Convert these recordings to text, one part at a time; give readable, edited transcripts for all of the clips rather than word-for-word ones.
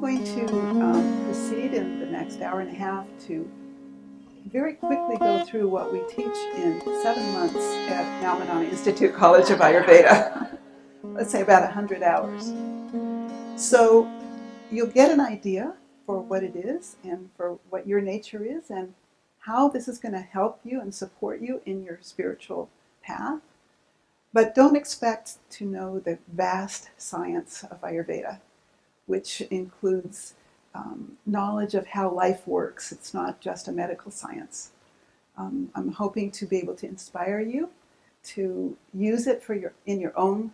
going to proceed in the next hour and a half to very quickly go through what we teach in 7 months at Madonna Institute College of Ayurveda. Let's say about 100 hours. So you'll get an idea for what it is and for what your nature is and how this is going to help you and support you in your spiritual path. But don't expect to know the vast science of Ayurveda, which includes knowledge of how life works. It's not just a medical science. I'm hoping to be able to inspire you to use it in your own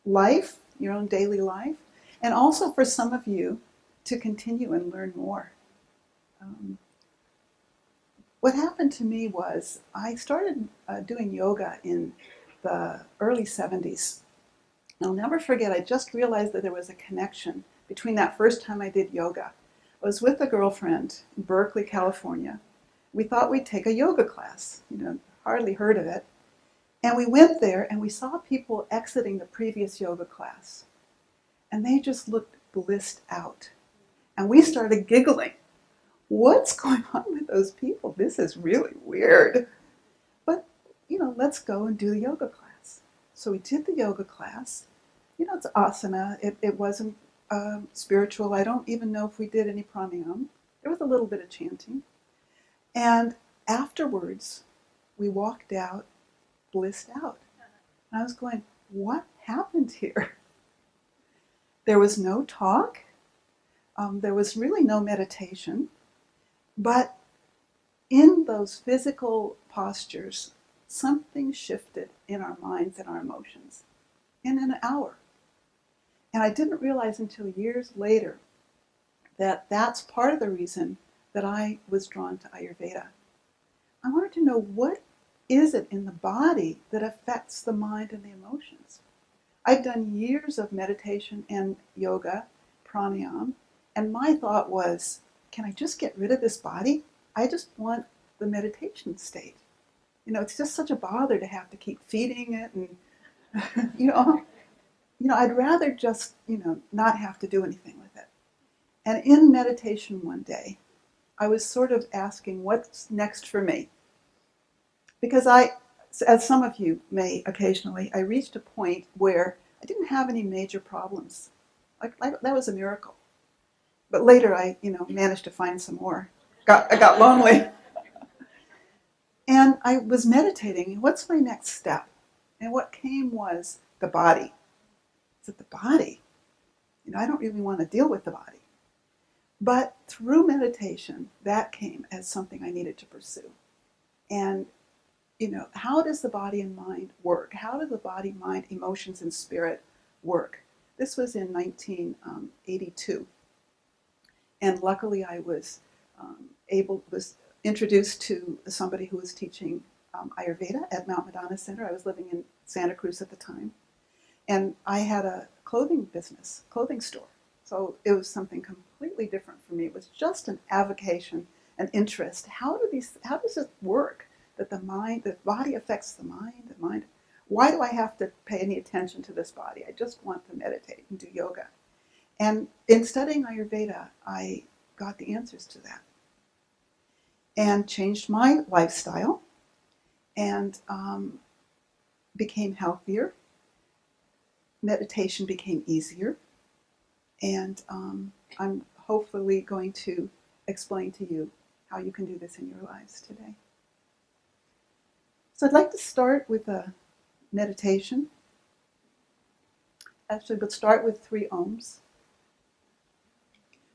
life, your own daily life, and also for some of you to continue and learn more. What happened to me was I started doing yoga in the early 70s. I'll never forget, I just realized that there was a connection between that first time I did yoga. I was with a girlfriend in Berkeley, California. We thought we'd take a yoga class, hardly heard of it. And we went there and we saw people exiting the previous yoga class. And they just looked blissed out. And we started giggling. What's going on with those people? This is really weird. But, let's go and do the yoga class. So we did the yoga class. It's asana. It wasn't spiritual. I don't even know if we did any pranayama. There was a little bit of chanting. And afterwards, we walked out, blissed out. And I was going, what happened here? There was no talk. There was really no meditation. But in those physical postures, something shifted in our minds and our emotions in an hour. And I didn't realize until years later that that's part of the reason that I was drawn to Ayurveda. I wanted to know, what is it in the body that affects the mind and the emotions? I'd done years of meditation and yoga, pranayama, and my thought was, can I just get rid of this body? I just want the meditation state. It's just such a bother to have to keep feeding it, and I'd rather just not have to do anything with it. And in meditation one day, I was sort of asking, what's next for me? Because as some of you may occasionally, I reached a point where I didn't have any major problems. Like that was a miracle. But later I, managed to find some more. I got lonely. And I was meditating, what's my next step? And what came was the body. Is it the body? I don't really want to deal with the body. But through meditation, that came as something I needed to pursue. And, how does the body and mind work? How do the body, mind, emotions, and spirit work? This was in 1982. And luckily I was was introduced to somebody who was teaching Ayurveda at Mount Madonna Center. I was living in Santa Cruz at the time. And I had a clothing store. So it was something completely different for me. It was just an avocation, an interest. How does it work that the body affects the mind? Why do I have to pay any attention to this body? I just want to meditate and do yoga. And in studying Ayurveda, I got the answers to that and changed my lifestyle and became healthier. Meditation became easier. And I'm hopefully going to explain to you how you can do this in your lives today. So I'd like to start with a meditation. Actually, we'll start with 3 ohms,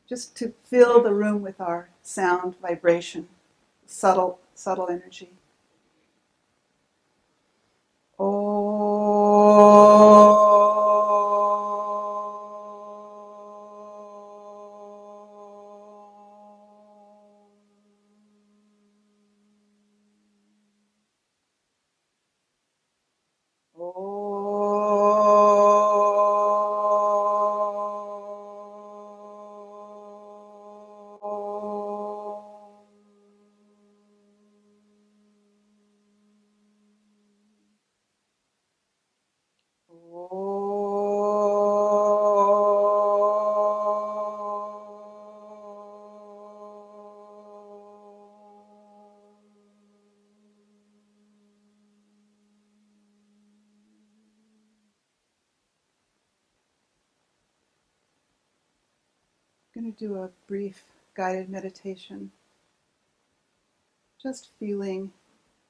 just to fill the room with our sound, vibration, subtle energy. Oh. I'm going to do a brief guided meditation, just feeling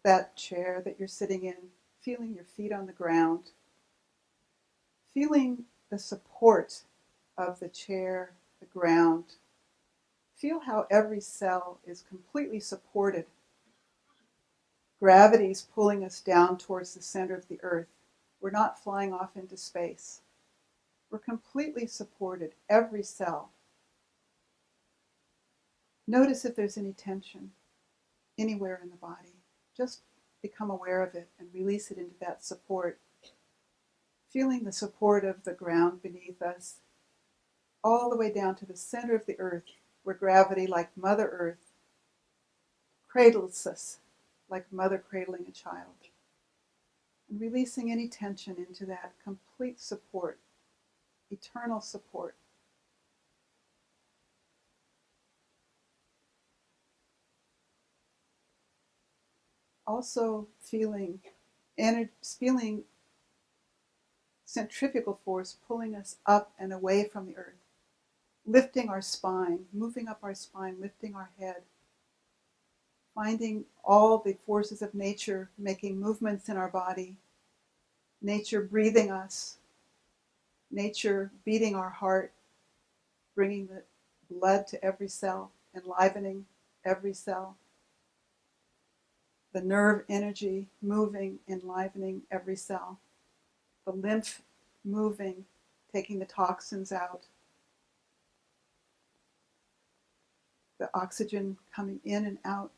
that chair that you're sitting in, feeling your feet on the ground, feeling the support of the chair, the ground. Feel how every cell is completely supported. Gravity's pulling us down towards the center of the earth. We're not flying off into space. We're completely supported, every cell. Notice if there's any tension anywhere in the body. Just become aware of it and release it into that support. Feeling the support of the ground beneath us, all the way down to the center of the earth, where gravity, like Mother Earth, cradles us, like mother cradling a child. And releasing any tension into that complete support, eternal support. Also feeling centrifugal force pulling us up and away from the earth, lifting our spine, moving up our spine, lifting our head, finding all the forces of nature making movements in our body, nature breathing us, nature beating our heart, bringing the blood to every cell, enlivening every cell, the nerve energy moving, enlivening every cell, the lymph moving, taking the toxins out, the oxygen coming in and out,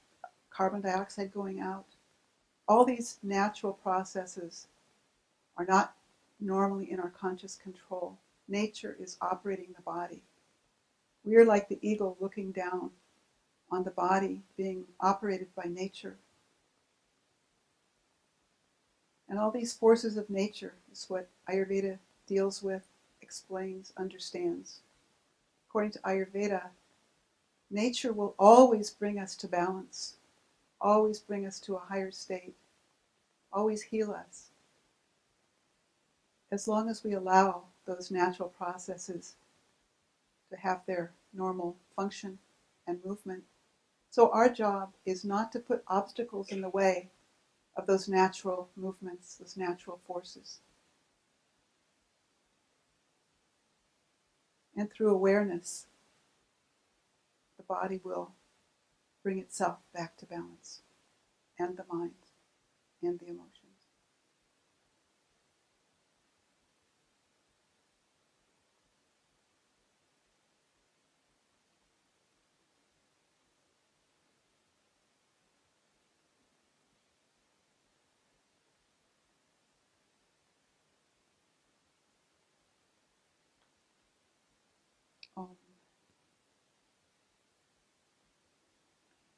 carbon dioxide going out. All these natural processes are not normally in our conscious control. Nature is operating the body. We are like the eagle looking down on the body being operated by nature. And all these forces of nature is what Ayurveda deals with, explains, understands. According to Ayurveda, nature will always bring us to balance, always bring us to a higher state, always heal us, as long as we allow those natural processes to have their normal function and movement. So our job is not to put obstacles in the way of those natural movements, those natural forces. And through awareness, the body will bring itself back to balance, and the mind, and the emotions.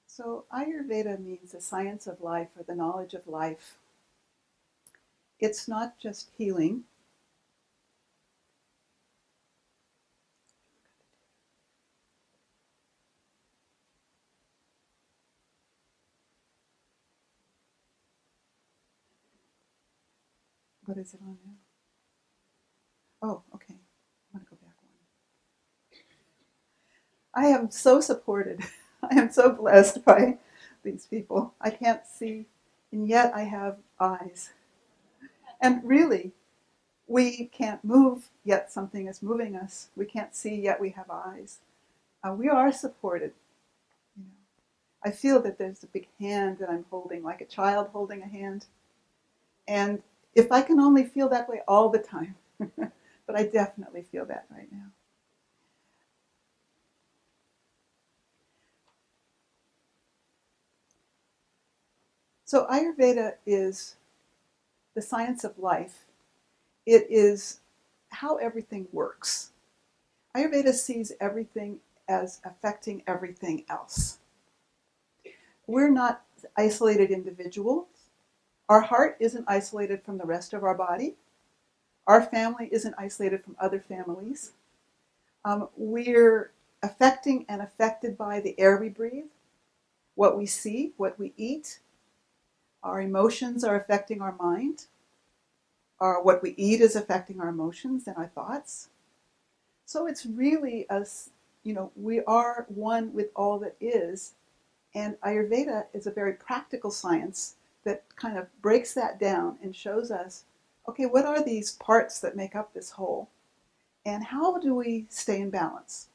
So Ayurveda means the science of life, or the knowledge of life. It's not just healing. What is it on now? Oh, okay. I'm going to go back one. I am so supported. I am so blessed by these people. I can't see, and yet I have eyes. And really, we can't move, yet something is moving us. We can't see, yet we have eyes. We are supported. You know, I feel that there's a big hand that I'm holding, like a child holding a hand. And if I can only feel that way all the time, but I definitely feel that right now. So Ayurveda is the science of life. It is how everything works. Ayurveda sees everything as affecting everything else. We're not isolated individuals. Our heart isn't isolated from the rest of our body. Our family isn't isolated from other families. We're affecting and affected by the air we breathe, what we see, what we eat. Our emotions are affecting our mind. What we eat is affecting our emotions and our thoughts. So it's really we are one with all that is. And Ayurveda is a very practical science that kind of breaks that down and shows us, okay, what are these parts that make up this whole? And how do we stay in balance?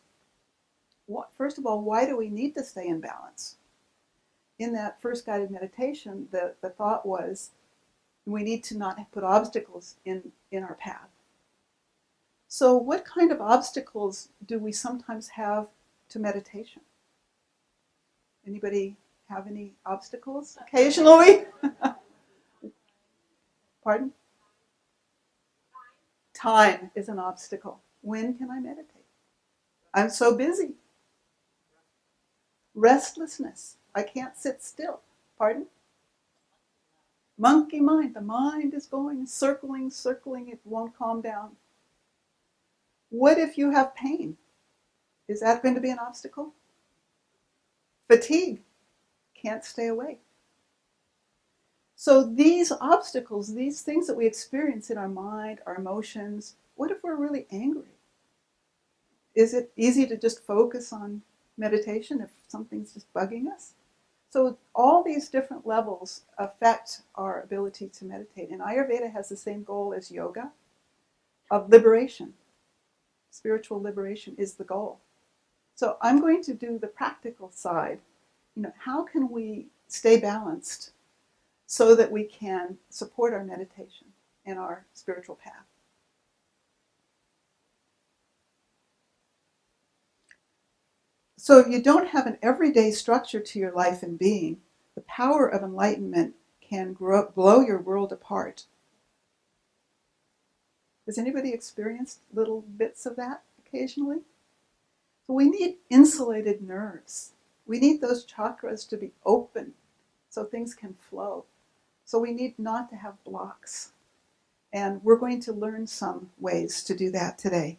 First of all, why do we need to stay in balance? In that first guided meditation, the thought was we need to not put obstacles in our path. So what kind of obstacles do we sometimes have to meditation? Anybody have any obstacles occasionally? Pardon? Time is an obstacle. When can I meditate? I'm so busy. Restlessness. I can't sit still. Pardon? Monkey mind. The mind is going circling, it won't calm down. What if you have pain? Is that going to be an obstacle? Fatigue. Can't stay awake. So these obstacles, these things that we experience in our mind, our emotions, what if we're really angry? Is it easy to just focus on meditation if something's just bugging us? So all these different levels affect our ability to meditate. And Ayurveda has the same goal as yoga, of liberation. Spiritual liberation is the goal. So I'm going to do the practical side. How can we stay balanced so that we can support our meditation and our spiritual path? So if you don't have an everyday structure to your life and being, the power of enlightenment can blow your world apart. Has anybody experienced little bits of that occasionally? So we need insulated nerves. We need those chakras to be open so things can flow. So we need not to have blocks. And we're going to learn some ways to do that today.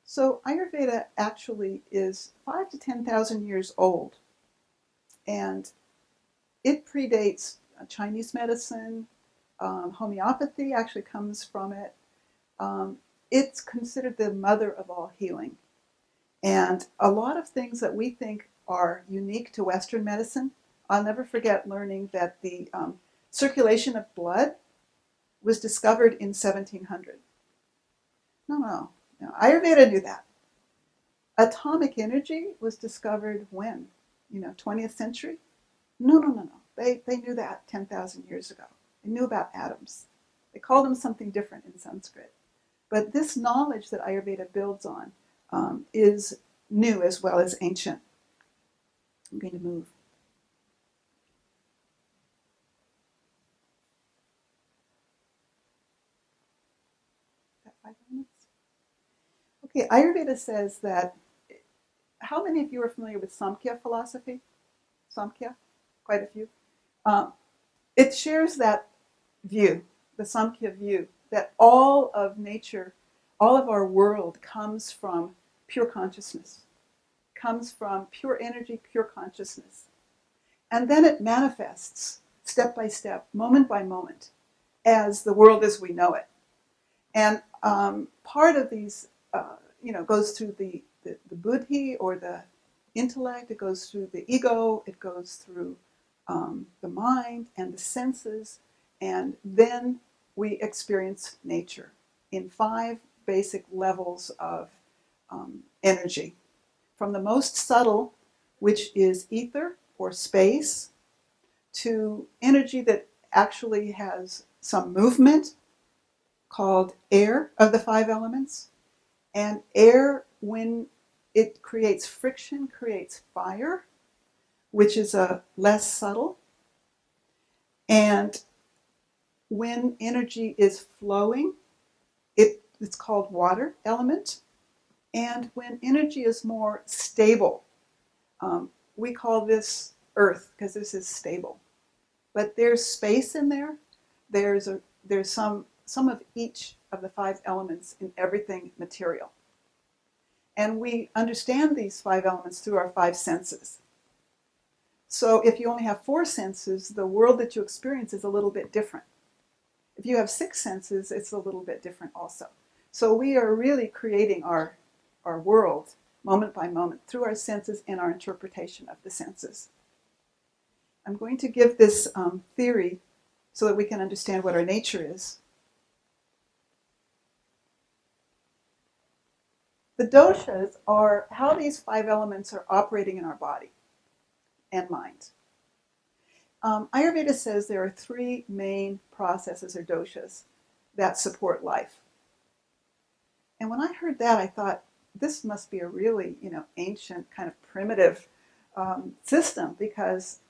So Ayurveda actually is 5,000 to 10,000 years old. And it predates Chinese medicine. Homeopathy actually comes from it. It's considered the mother of all healing. And a lot of things that we think are unique to Western medicine, I'll never forget learning that the circulation of blood was discovered in 1700. No. Ayurveda knew that. Atomic energy was discovered when? 20th century? No. They knew that 10,000 years ago. They knew about atoms. They called them something different in Sanskrit. But this knowledge that Ayurveda builds on is new as well as ancient. I'm going to move. Got 5 minutes? Okay, Ayurveda says that, how many of you are familiar with Samkhya philosophy? Samkhya? Quite a few. It shares that view, the Samkhya view, that all of nature, all of our world comes from pure consciousness, comes from pure energy, pure consciousness. And then it manifests step by step, moment by moment, as the world as we know it. And part of these, goes through the buddhi or the intellect, it goes through the ego, it goes through the mind and the senses, and then we experience nature in 5 basic levels of energy. From the most subtle, which is ether or space, to energy that actually has some movement, called air of the 5 elements. And air, when it creates friction, creates fire, which is a less subtle. And when energy is flowing, it's called water element. And when energy is more stable, we call this earth, because this is stable. But there's space in there. There's some of each of the 5 elements in everything material. And we understand these 5 elements through our 5 senses. So if you only have 4 senses, the world that you experience is a little bit different. If you have 6 senses, it's a little bit different also. So we are really creating our world moment by moment through our senses and our interpretation of the senses. I'm going to give this theory so that we can understand what our nature is. The doshas are how these 5 elements are operating in our body and mind. Ayurveda says there are 3 main processes or doshas that support life. And when I heard that, I thought, this must be a really, ancient kind of primitive system, because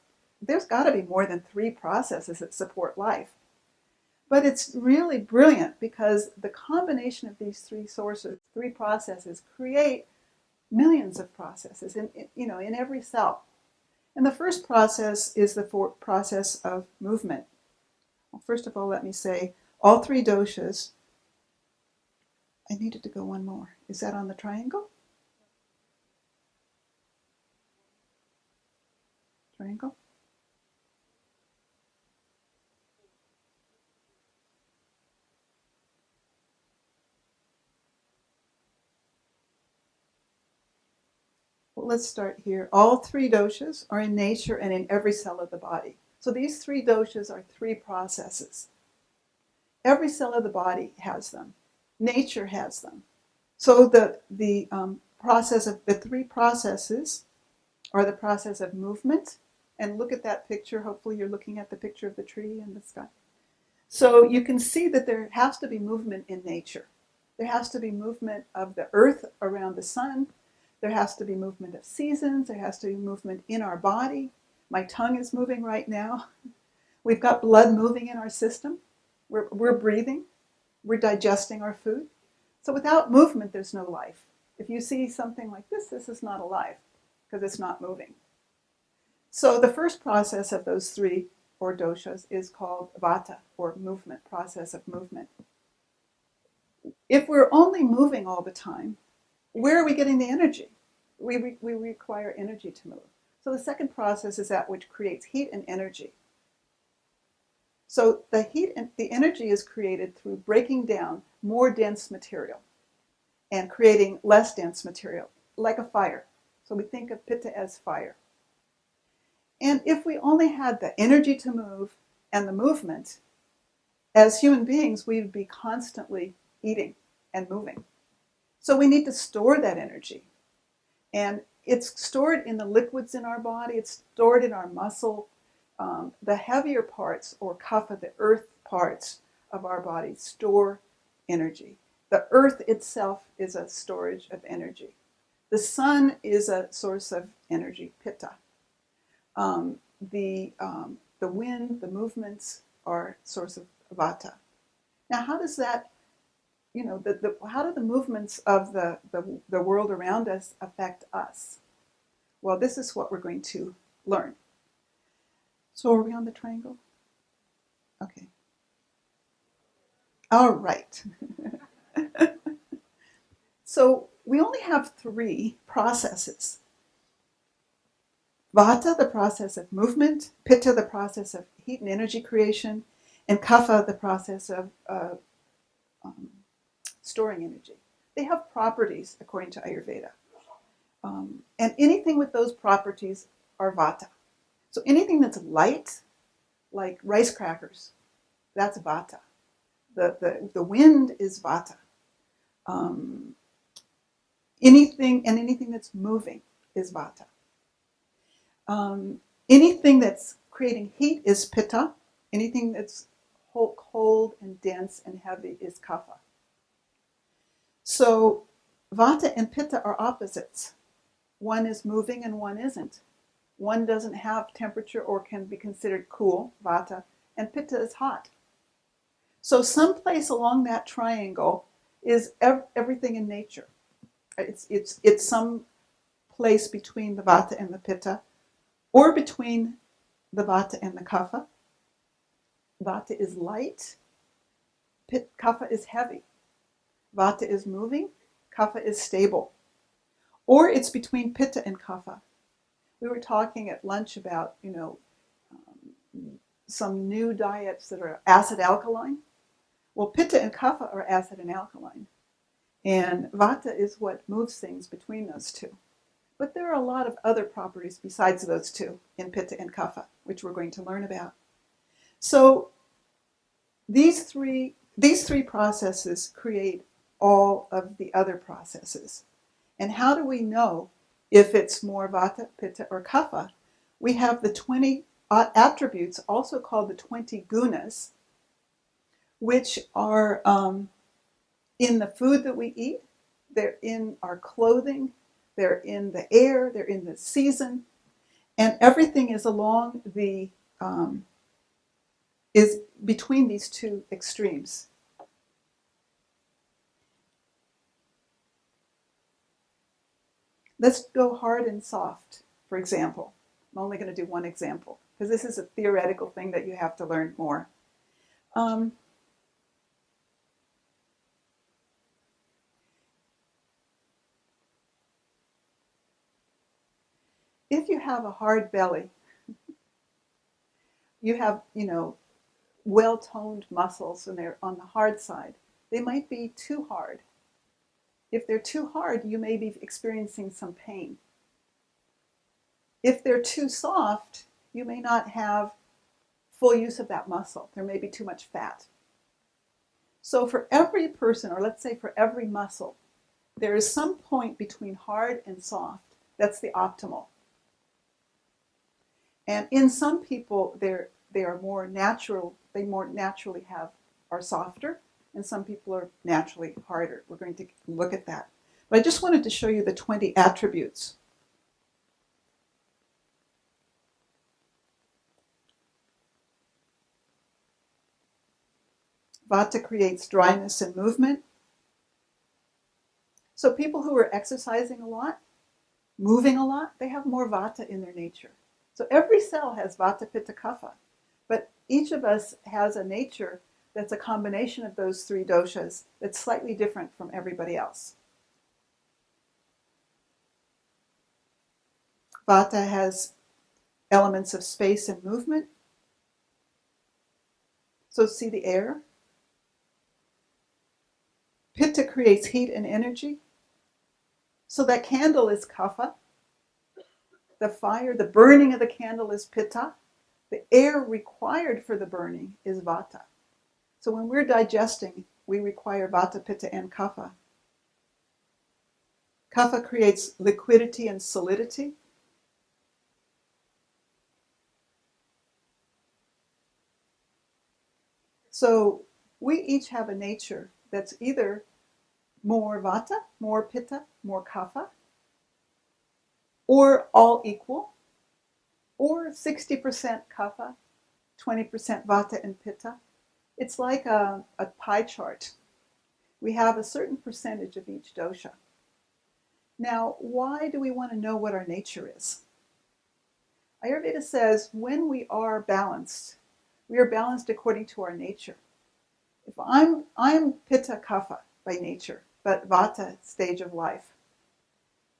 there's got to be more than 3 processes that support life. But it's really brilliant, because the combination of these 3 sources, 3 processes, create millions of processes in every cell. And the first process is the process of movement. Well, first of all, let me say all 3 doshas. I needed to go one more. Is that on the triangle? Triangle? Well, let's start here. All 3 doshas are in nature and in every cell of the body. So these 3 doshas are 3 processes. Every cell of the body has them. Nature has them. So the process of the 3 processes are the process of movement. And look at that picture. Hopefully you're looking at the picture of the tree and the sky. So you can see that there has to be movement in nature. There has to be movement of the earth around the sun. There has to be movement of seasons. There has to be movement in our body. My tongue is moving right now. We've got blood moving in our system. We're breathing. We're digesting our food. So without movement, there's no life. If you see something like this is not alive, because it's not moving. So the first process of those 3 or doshas is called vata, or movement, process of movement. If we're only moving all the time, where are we getting the energy? We require energy to move. So the second process is that which creates heat and energy. So the heat and the energy is created through breaking down more dense material and creating less dense material, like a fire. So we think of pitta as fire. And if we only had the energy to move and the movement, as human beings, we'd be constantly eating and moving. So we need to store that energy. And it's stored in the liquids in our body. It's stored in our muscle. The heavier parts, or kapha, the earth parts of our body, store energy. The earth itself is a storage of energy. The sun is a source of energy, pitta. The wind, the movements are a source of vata. Now, how does that, how do the movements of the world around us affect us? Well, this is what we're going to learn. So are we on the triangle? Okay. All right. So we only have 3 processes. Vata, the process of movement, pitta, the process of heat and energy creation, and kapha, the process of storing energy. They have properties according to Ayurveda. And anything with those properties are vata. So anything that's light, like rice crackers, that's vata. The wind is vata. Anything that's moving is vata. Anything that's creating heat is pitta. Anything that's cold and dense and heavy is kapha. So vata and pitta are opposites. One is moving and one isn't. One doesn't have temperature or can be considered cool, vata, and pitta is hot. So someplace along that triangle is everything in nature. It's some place between the vata and the pitta, or between the vata and the kapha. Vata is light, kapha is heavy. Vata is moving, kapha is stable. Or it's between pitta and kapha. We were talking at lunch about, some new diets that are acid alkaline. Well, pitta and kapha are acid and alkaline. And vata is what moves things between those two. But there are a lot of other properties besides those two in pitta and kapha, which we're going to learn about. So these three processes create all of the other processes. And how do we know if it's more vata, pitta, or kapha? We have the 20 attributes, also called the 20 gunas, which are in the food that we eat, they're in our clothing, they're in the air, they're in the season, and everything is along the is between these two extremes. Let's go hard and soft, for example. I'm only going to do one example because this is a theoretical thing that you have to learn more. If you have a hard belly, you have, well-toned muscles and they're on the hard side. They might be too hard. If they're too hard, you may be experiencing some pain. If they're too soft, you may not have full use of that muscle. There may be too much fat. So for every person, or let's say for every muscle, there is some point between hard and soft. That's the optimal. And in some people, they are more natural. They more naturally are softer, and some people are naturally harder. We're going to look at that. But I just wanted to show you the 20 attributes. Vata creates dryness and movement. So people who are exercising a lot, moving a lot, they have more vata in their nature. So every cell has vata, pitta, kapha. But each of us has a nature that's a combination of those three doshas that's slightly different from everybody else. Vata has elements of space and movement. So see the air. Pitta creates heat and energy. So that candle is kapha. The fire, the burning of the candle is pitta. The air required for the burning is vata. So when we're digesting, we require vata, pitta, and kapha. Kapha creates liquidity and solidity. So we each have a nature that's either more vata, more pitta, more kapha, or all equal, or 60% kapha, 20% vata and pitta. It's like a pie chart. We have a certain percentage of each dosha. Now, why do we want to know what our nature is? Ayurveda says when we are balanced according to our nature. If I'm pitta kapha by nature, but vata stage of life.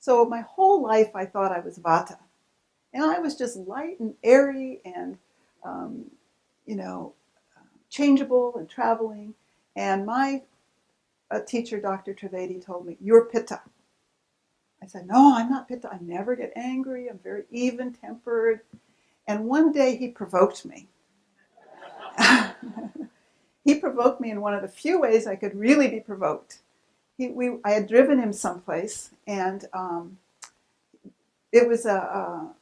So my whole life I thought I was vata. And I was just light and airy and, changeable and traveling. And my teacher, Dr. Trivedi, told me, "You're pitta." I said, "No, I'm not pitta. I never get angry. I'm very even-tempered." And one day he provoked me. He provoked me in one of the few ways I could really be provoked. I had driven him someplace, and it was a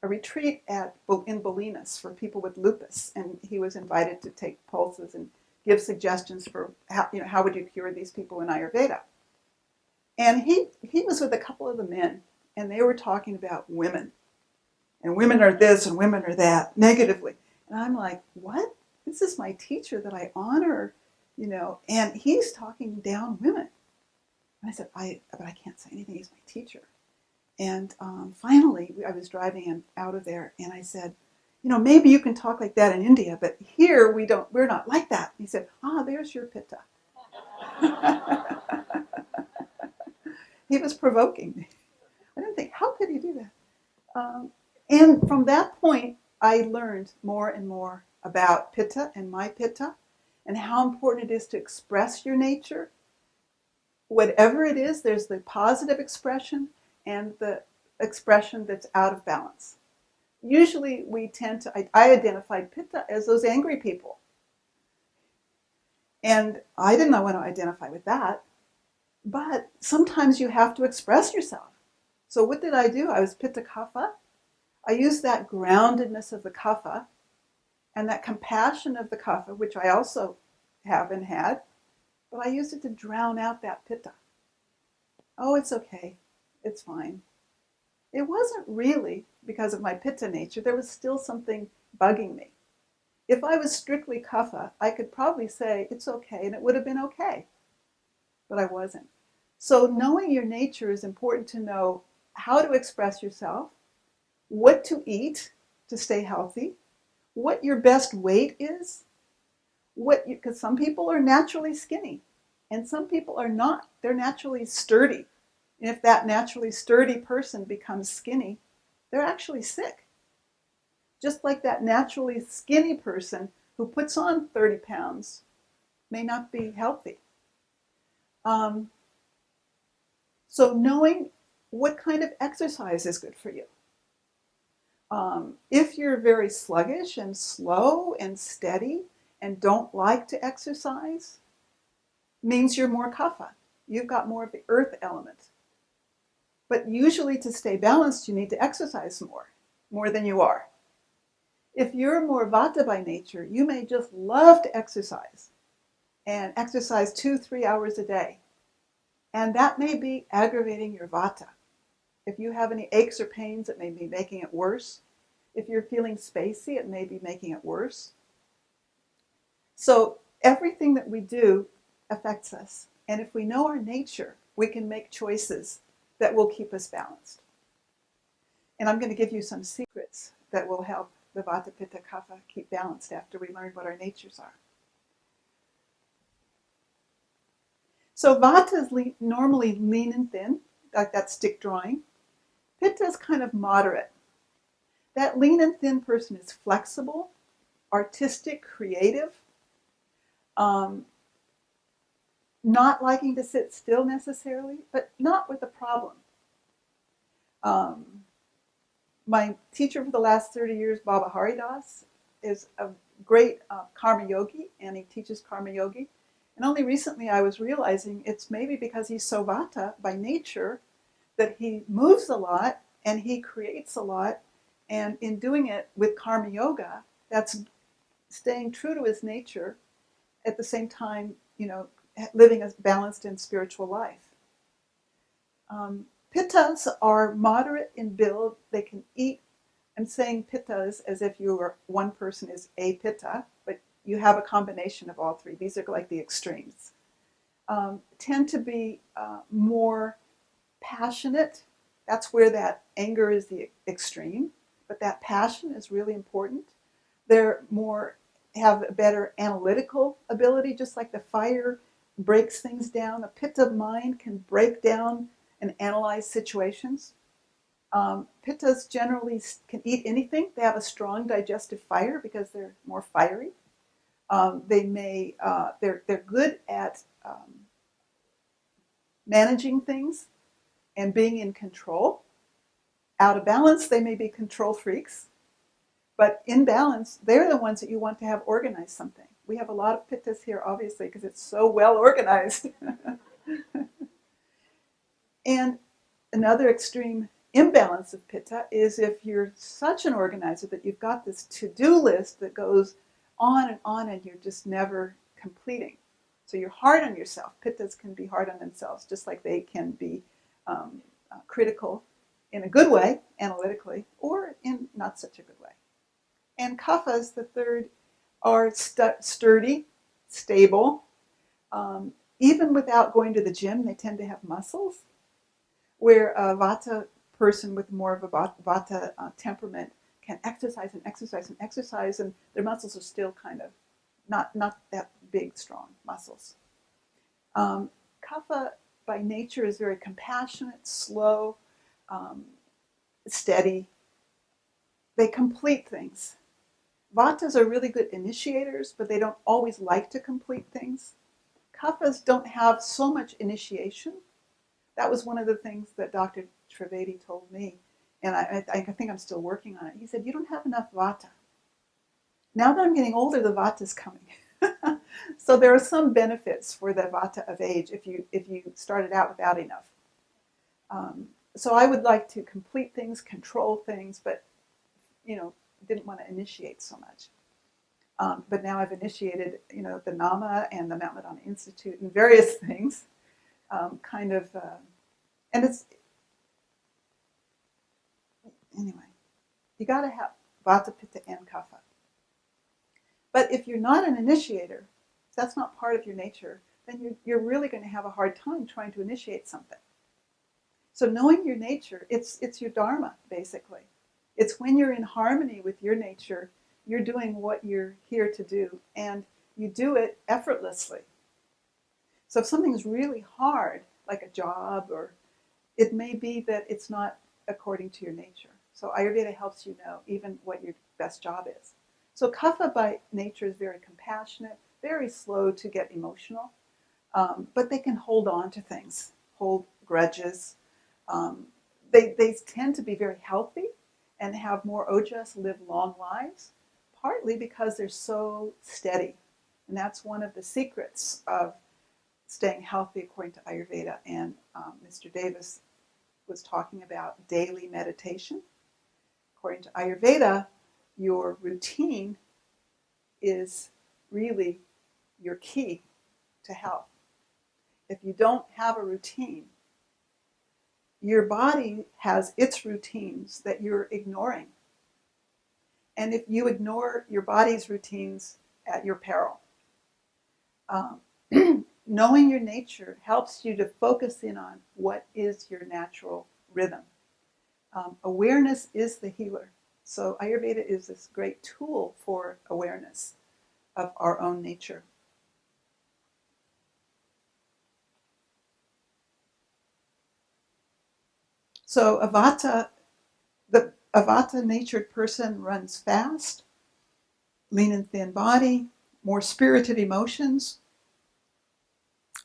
retreat in Bolinas for people with lupus, and he was invited to take pulses and give suggestions for how would you cure these people in Ayurveda. And he was with a couple of the men, and they were talking about women, and women are this and women are that negatively. And I'm like, what? This is my teacher that I honor, and he's talking down women. And I said, but I can't say anything. He's my teacher. And finally, I was driving him out of there, and I said, maybe you can talk like that in India, but here we're not like that. And he said, there's your pitta. He was provoking me. I didn't think, how could he do that? from that point, I learned more and more about Pitta and my Pitta and how important it is to express your nature. Whatever it is, there's the positive expression and the expression that's out of balance. Usually we tend to, I identified Pitta as those angry people. And I did not want to identify with that. But sometimes you have to express yourself. So what did I do? I was Pitta Kapha. I used that groundedness of the Kapha and that compassion of the Kapha, which I also have and had, but I used it to drown out that Pitta. Oh, it's okay. It's fine. It wasn't really because of my Pitta nature. There was still something bugging me. If I was strictly Kapha, I could probably say it's okay, and it would have been okay. But I wasn't. So knowing your nature is important to know how to express yourself, what to eat to stay healthy, what your best weight is, because some people are naturally skinny and some people are not. They're naturally sturdy. And if that naturally sturdy person becomes skinny, they're actually sick. Just like that naturally skinny person who puts on 30 pounds may not be healthy. So knowing what kind of exercise is good for you. If you're very sluggish and slow and steady and don't like to exercise, means you're more kapha. You've got more of the earth element. But usually to stay balanced, you need to exercise more than you are. If you're more vata by nature, you may just love to exercise and exercise 2-3 hours a day. And that may be aggravating your vata. If you have any aches or pains, it may be making it worse. If you're feeling spacey, it may be making it worse. So everything that we do affects us. And if we know our nature, we can make choices that will keep us balanced. And I'm going to give you some secrets that will help the Vata, Pitta, Kapha keep balanced after we learn what our natures are. So Vata is normally lean and thin, like that stick drawing. Pitta is kind of moderate. That lean and thin person is flexible, artistic, creative, not liking to sit still necessarily, but not with a problem. My teacher for the last 30 years, Baba Haridas, is a great karma yogi, and he teaches karma yogi. And only recently I was realizing it's maybe because he's so vata by nature that he moves a lot and he creates a lot. And in doing it with karma yoga, that's staying true to his nature at the same time, living a balanced and spiritual life. Pittas are moderate in build. They can eat. I'm saying pittas as if one person is a pitta, but you have a combination of all three. These are like the extremes. Tend to be more passionate. That's where that anger is the extreme, but that passion is really important. They're have a better analytical ability, just like the fire breaks things down. A pitta mind can break down and analyze situations. Pittas generally can eat anything. They have a strong digestive fire because they're more fiery. They're good at managing things and being in control. Out of balance, they may be control freaks. But in balance, they're the ones that you want to have organize something. We have a lot of pittas here, obviously, because it's so well organized. And another extreme imbalance of pitta is if you're such an organizer that you've got this to-do list that goes on and you're just never completing. So you're hard on yourself. Pittas can be hard on themselves, just like they can be critical in a good way, analytically, or in not such a good way. And kaphas, the third, are sturdy, stable. Even without going to the gym, they tend to have muscles. Where a vata person with more of a vata temperament can exercise and exercise and exercise, and their muscles are still kind of not that big, strong muscles. Kapha by nature is very compassionate, slow, steady, They complete things. Vatas are really good initiators, but they don't always like to complete things. Kaphas don't have so much initiation. That was one of the things that Dr. Trivedi told me, and I think I'm still working on it. He said, you don't have enough vata. Now that I'm getting older, the vata's coming. So there are some benefits for the vata of age if you started out without enough. So I would like to complete things, control things, but didn't want to initiate so much. But now I've initiated, the Nama and the Mount Madonna Institute and various things, and it's, anyway, you got to have Vata, Pitta, and Kapha. But if you're not an initiator, if that's not part of your nature, then you're really going to have a hard time trying to initiate something. So knowing your nature, it's your dharma, basically. It's when you're in harmony with your nature, you're doing what you're here to do, and you do it effortlessly. So if something's really hard, like a job, or it may be that it's not according to your nature. So Ayurveda helps you know even what your best job is. So Kapha by nature is very compassionate, very slow to get emotional, but they can hold on to things, hold grudges. They tend to be very healthy and have more ojas, live long lives, partly because they're so steady. And that's one of the secrets of staying healthy according to Ayurveda. And Mr. Davis was talking about daily meditation. According to Ayurveda, your routine is really your key to health. If you don't have a routine, your body has its routines that you're ignoring. And if you ignore your body's routines, at your peril. Knowing your nature helps you to focus in on what is your natural rhythm. Awareness is the healer. So Ayurveda is this great tool for awareness of our own nature. So the Vata-natured person runs fast, lean and thin body, more spirited emotions.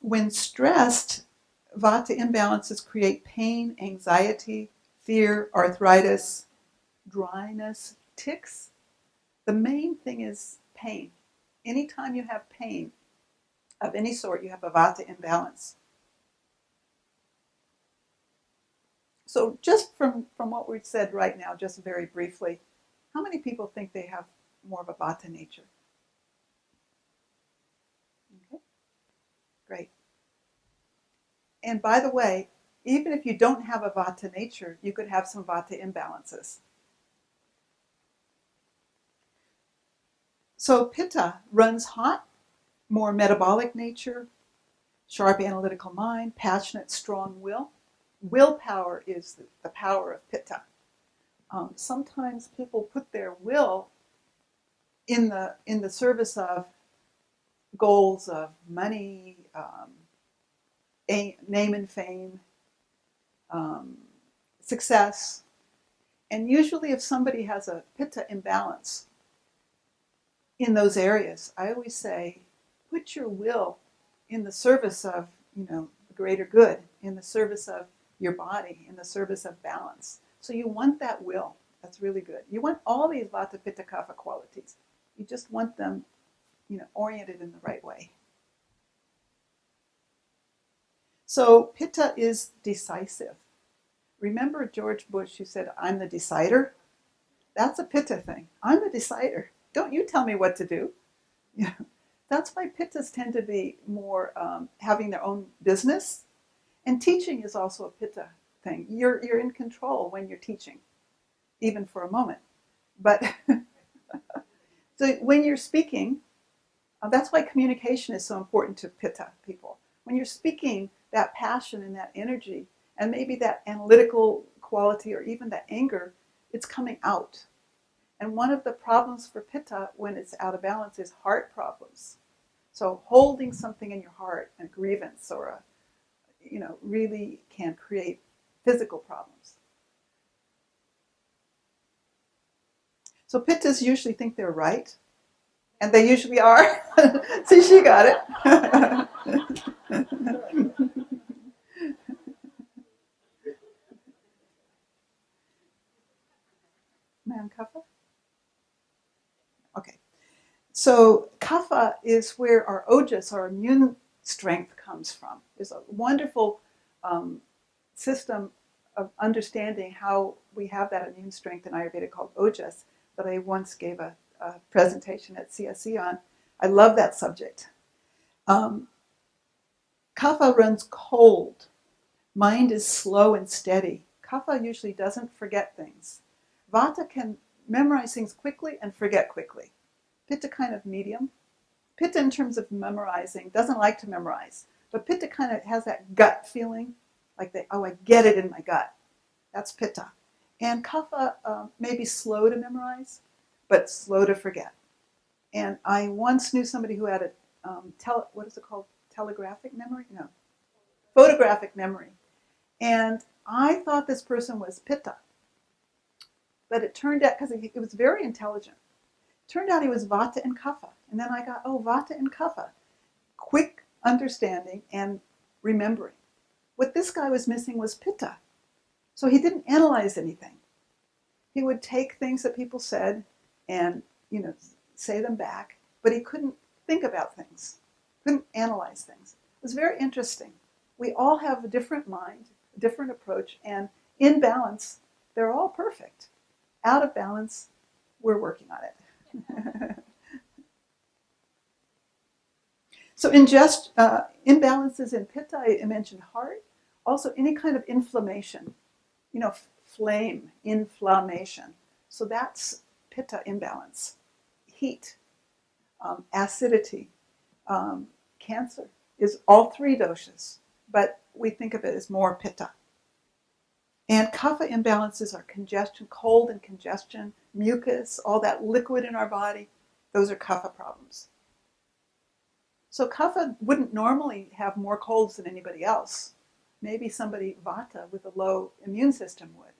When stressed, Vata imbalances create pain, anxiety, fear, arthritis, dryness, tics. The main thing is pain. Anytime you have pain of any sort, you have a Vata imbalance. So just from what we've said right now, just very briefly, how many people think they have more of a Vata nature? Okay, great. And by the way, even if you don't have a Vata nature, you could have some Vata imbalances. So Pitta runs hot, more metabolic nature, sharp analytical mind, passionate, strong will. Willpower is the power of Pitta. Sometimes people put their will in the service of goals of money, name and fame, success. And usually if somebody has a Pitta imbalance in those areas, I always say, put your will in the service of, the greater good, in the service of your body, in the service of balance. So you want that will. That's really good. You want all these Vata, Pitta, Kapha qualities. You just want them, oriented in the right way. So Pitta is decisive. Remember George Bush who said, I'm the decider? That's a Pitta thing. I'm the decider. Don't you tell me what to do. That's why Pittas tend to be more having their own business. And teaching is also a Pitta thing. You're in control when you're teaching, even for a moment. But so when you're speaking, that's why communication is so important to Pitta people. When you're speaking, that passion and that energy, and maybe that analytical quality or even that anger, it's coming out. And one of the problems for Pitta when it's out of balance is heart problems. So holding something in your heart, a grievance or really can create physical problems. So Pittas usually think they're right, and they usually are. See, she got it. Man, Kapha? Okay. So Kapha is where our ojas, our immune strength, comes from. There's a wonderful system of understanding how we have that immune strength in Ayurveda called ojas that I once gave a presentation at CSE on. I love that subject. Kapha runs cold. Mind is slow and steady. Kapha usually doesn't forget things. Vata can memorize things quickly and forget quickly. Pitta kind of medium. Pitta in terms of memorizing doesn't like to memorize, but Pitta kind of has that gut feeling, like I get it in my gut. That's Pitta. And Kapha may be slow to memorize, but slow to forget. And I once knew somebody who had a, what is it called? Telegraphic memory? No. Photographic memory. And I thought this person was Pitta. But it turned out, because he was very intelligent, turned out he was Vata and Kapha. And then I got, Vata and Kapha. Quick understanding and remembering. What this guy was missing was Pitta. So he didn't analyze anything. He would take things that people said and, say them back, but he couldn't think about things, couldn't analyze things. It was very interesting. We all have a different mind, a different approach, and in balance, they're all perfect. Out of balance, we're working on it. So imbalances in Pitta, I mentioned heart, also any kind of inflammation, flame, inflammation. So that's Pitta imbalance. Heat, acidity, cancer is all three doshas, but we think of it as more Pitta. And Kapha imbalances are congestion, cold and congestion, mucus, all that liquid in our body. Those are Kapha problems. So Kapha wouldn't normally have more colds than anybody else. Maybe somebody Vata with a low immune system would.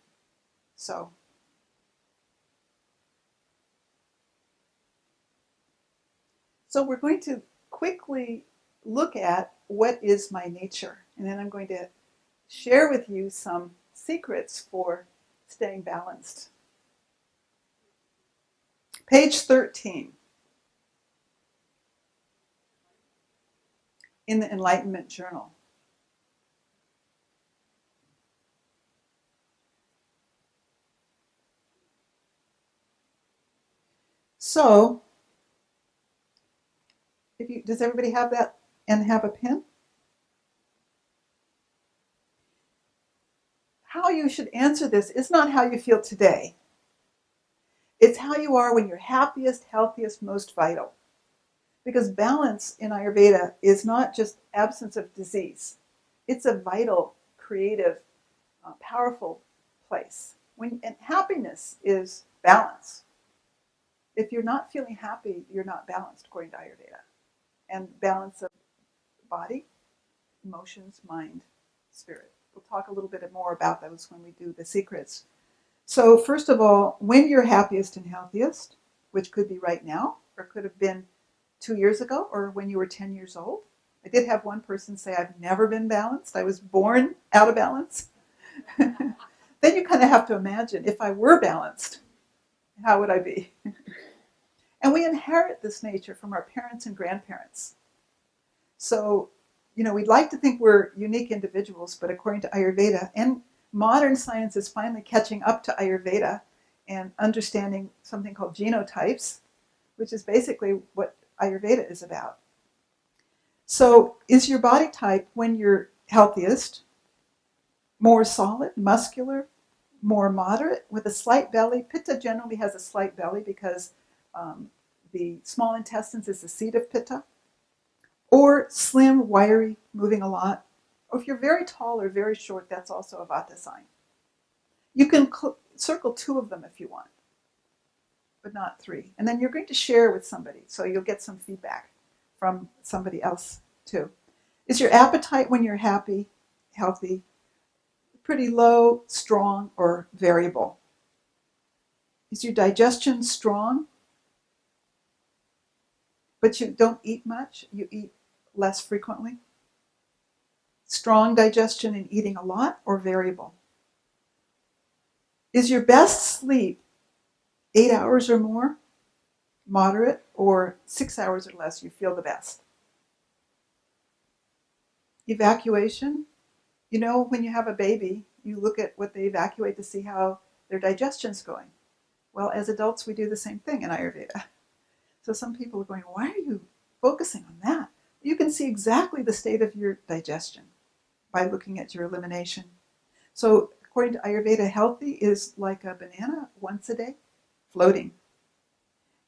So we're going to quickly look at what is my nature. And then I'm going to share with you some secrets for staying balanced. Page 13 in the Enlightenment Journal. So, does everybody have that and have a pen? How you should answer this is not how you feel today. It's how you are when you're happiest, healthiest, most vital. Because balance in Ayurveda is not just absence of disease. It's a vital, creative, powerful place. And happiness is balance. If you're not feeling happy, you're not balanced, according to Ayurveda. And balance of body, emotions, mind, spirit. We'll talk a little bit more about those when we do the secrets. So first of all, when you're happiest and healthiest, which could be right now, or could have been 2 years ago, or when you were 10 years old. I did have one person say, I've never been balanced. I was born out of balance. Then you kind of have to imagine, if I were balanced, how would I be? And we inherit this nature from our parents and grandparents. So, we'd like to think we're unique individuals, but according to Ayurveda, and modern science is finally catching up to Ayurveda and understanding something called genotypes, which is basically what Ayurveda is about. So is your body type, when you're healthiest, more solid, muscular, more moderate, with a slight belly? Pitta generally has a slight belly because the small intestines is the seat of Pitta. Or slim, wiry, moving a lot. Or if you're very tall or very short, that's also a Vata sign. You can circle 2 of them if you want, but not 3. And then you're going to share with somebody, so you'll get some feedback from somebody else too. Is your appetite, when you're happy, healthy, pretty low, strong, or variable? Is your digestion strong, but you don't eat much? You eat less frequently? Strong digestion and eating a lot, or variable? Is your best sleep 8 hours or more, moderate, or 6 hours or less you feel the best? Evacuation. You know, when you have a baby, you look at what they evacuate to see how their digestion's going. Well, as adults, we do the same thing in Ayurveda. So some people are going, why are you focusing on that? You can see exactly the state of your digestion by looking at your elimination. So according to Ayurveda, healthy is like a banana once a day, floating.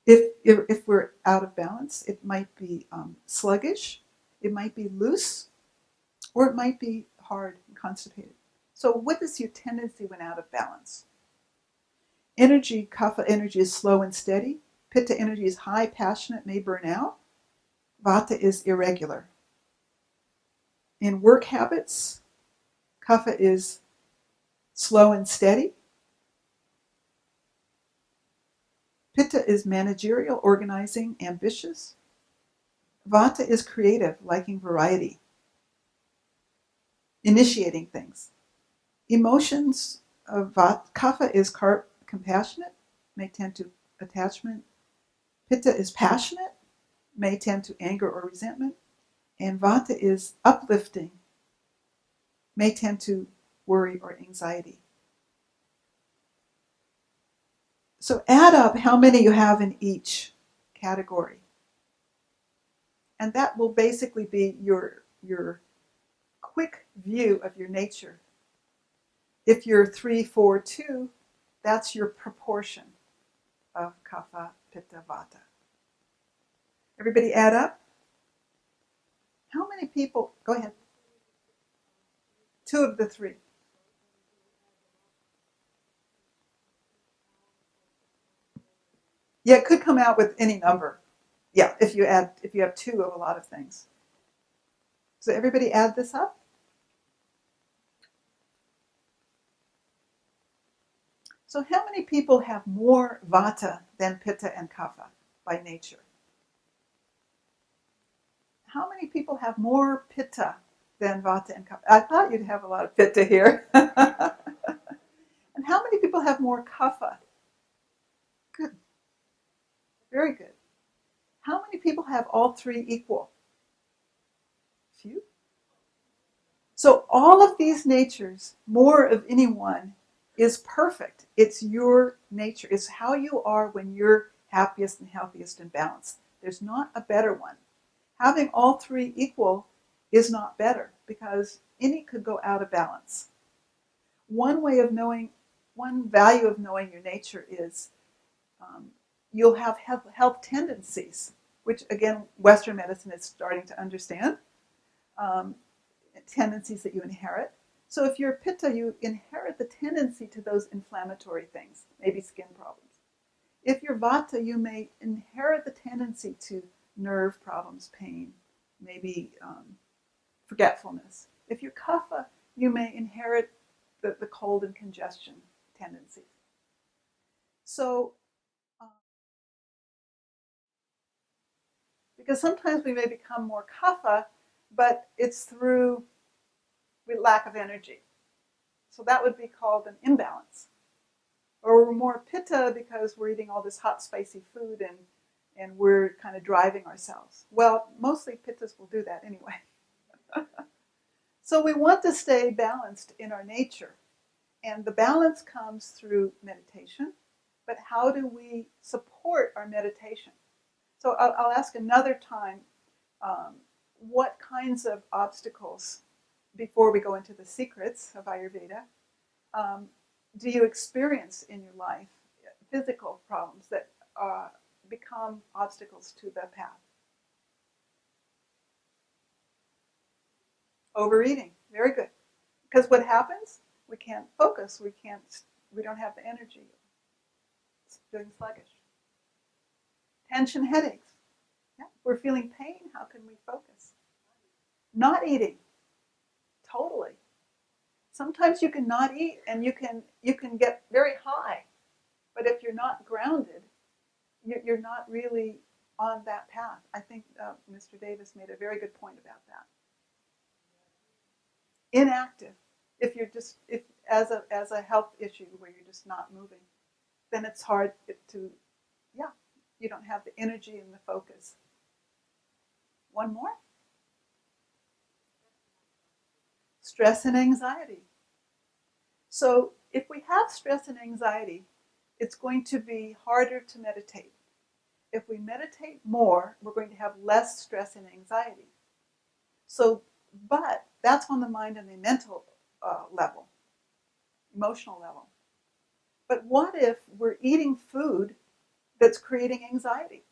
If we're out of balance, it might be sluggish, it might be loose, or it might be hard and constipated. So what is your tendency when out of balance? Energy, kapha energy is slow and steady. Pitta energy is high, passionate, may burn out. Vata is irregular. In work habits, kapha is slow and steady. Pitta is managerial, organizing, ambitious. Vata is creative, liking variety, initiating things. Emotions of kapha is compassionate, may tend to attachment. Pitta is passionate, may tend to anger or resentment. And vata is uplifting, may tend to worry or anxiety. So add up how many you have in each category. And that will basically be your quick view of your nature. If you're 3, 4, 2, that's your proportion of kapha, pitta, vata. Everybody add up? How many people? Go ahead. 2 of the 3. Yeah, it could come out with any number. Yeah, if you have 2 of a lot of things. So everybody add this up. So how many people have more vata than pitta and kapha by nature? How many people have more pitta than vata and kapha? I thought you'd have a lot of pitta here. And how many people have more kapha? Good. Very good. How many people have all 3 equal? Few. So all of these natures, more of any one, is perfect. It's your nature. It's how you are when you're happiest and healthiest and balanced. There's not a better one. Having all 3 equal is not better because any could go out of balance. One value of knowing your nature is you'll have health tendencies, which again, Western medicine is starting to understand. Tendencies that you inherit. So if you're pitta, you inherit the tendency to those inflammatory things, maybe skin problems. If you're vata, you may inherit the tendency to nerve problems, pain, maybe forgetfulness. If you're kapha, you may inherit the cold and congestion tendencies. So, because sometimes we may become more kapha, but it's through lack of energy. So that would be called an imbalance. Or we're more pitta because we're eating all this hot, spicy food and we're kind of driving ourselves. Well, mostly pittas will do that anyway. So we want to stay balanced in our nature. And the balance comes through meditation. But how do we support our meditation? So I'll ask another time, what kinds of obstacles, before we go into the secrets of Ayurveda, do you experience in your life, physical problems that become obstacles to the path? Overeating, very good. Because what happens? We can't focus. We don't have the energy. It's feeling sluggish. Tension, headaches. Yeah, we're feeling pain. How can we focus? Not eating. Totally. Sometimes you can not eat and you can get very high, But if you're not grounded, you're not really on that path. I think Mr. Davis made a very good point about that. Inactive. If you're just, if as a health issue where you're just not moving, then it's hard to, yeah, you don't have the energy and the focus. One more? Stress and anxiety. So if we have stress and anxiety, it's going to be harder to meditate. If we meditate more, we're going to have less stress and anxiety. So, but that's on the mind and the mental level, emotional level. But what if we're eating food that's creating anxiety?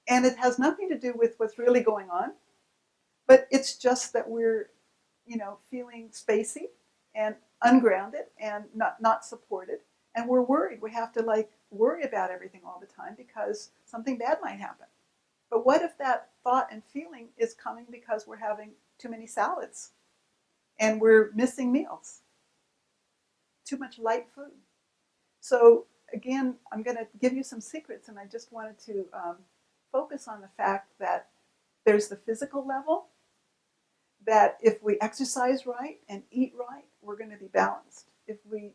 And it has nothing to do with what's really going on, but it's just that we're, feeling spacey and ungrounded and not supported. And we're worried. We have to worry about everything all the time because something bad might happen. But what if that thought and feeling is coming because we're having too many salads and we're missing meals? Too much light food. So again, I'm going to give you some secrets, and I just wanted to focus on the fact that there's the physical level, that if we exercise right and eat right, we're going to be balanced. If we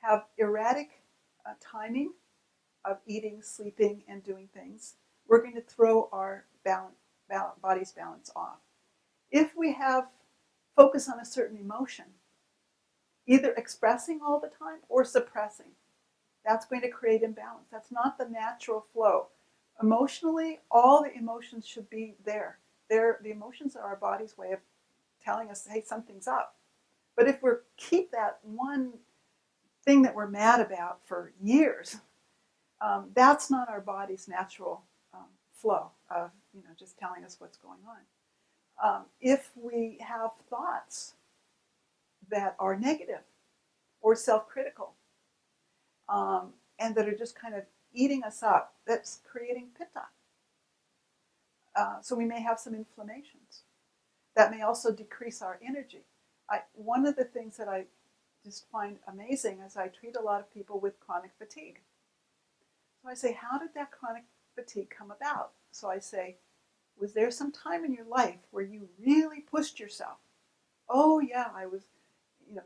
have erratic timing of eating, sleeping, and doing things, we're going to throw our body's balance off. If we have focus on a certain emotion, either expressing all the time or suppressing, that's going to create imbalance. That's not the natural flow. Emotionally, all the emotions should be there. The emotions are our body's way of telling us, hey, something's up. But if we keep that one thing that we're mad about for years, that's not our body's natural flow of just telling us what's going on. If we have thoughts that are negative or self-critical and that are just kind of eating us up, that's creating pitta. So we may have some inflammations. That may also decrease our energy. One of the things that I just find amazing is I treat a lot of people with chronic fatigue. So I say, how did that chronic fatigue come about? So I say, was there some time in your life where you really pushed yourself? Oh yeah, I was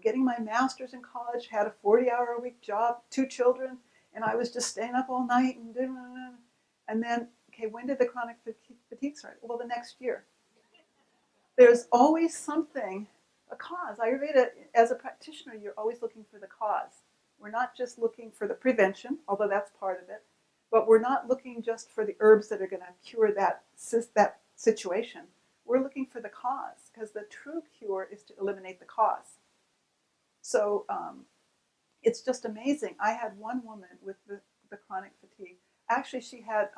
getting my master's in college, had a 40-hour-a-week job, 2 children, and I was just staying up all night and then, okay, when did the chronic fatigue start? Well, the next year. There's always something, a cause. Ayurveda, as a practitioner, you're always looking for the cause. We're not just looking for the prevention, although that's part of it, but we're not looking just for the herbs that are going to cure that situation. We're looking for the cause, because the true cure is to eliminate the cause. So it's just amazing. I had one woman with the chronic fatigue. Actually, she had,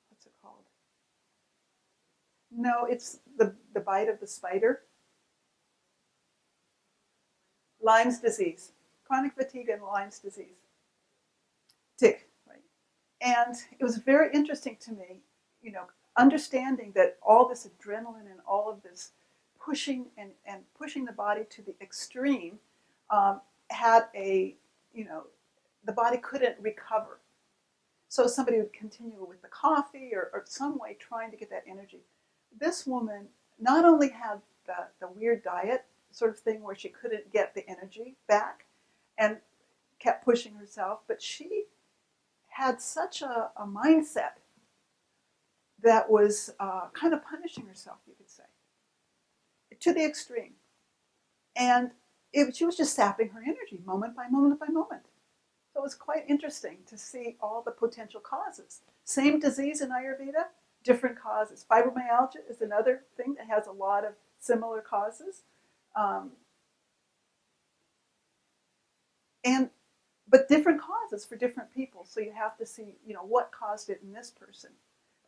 what's it called? No, it's the bite of the spider. Lyme's disease. Chronic fatigue and Lyme's disease. Tick, right? And it was very interesting to me, understanding that all this adrenaline and all of this pushing and pushing the body to the extreme had the body couldn't recover. So somebody would continue with the coffee or some way trying to get that energy. This woman not only had the weird diet sort of thing where she couldn't get the energy back and kept pushing herself, but she had such a mindset that was kind of punishing herself, you could say, to the extreme. And she was just sapping her energy moment by moment by moment. So it was quite interesting to see all the potential causes. Same disease in Ayurveda, different causes. Fibromyalgia is another thing that has a lot of similar causes. But different causes for different people. So you have to see, what caused it in this person.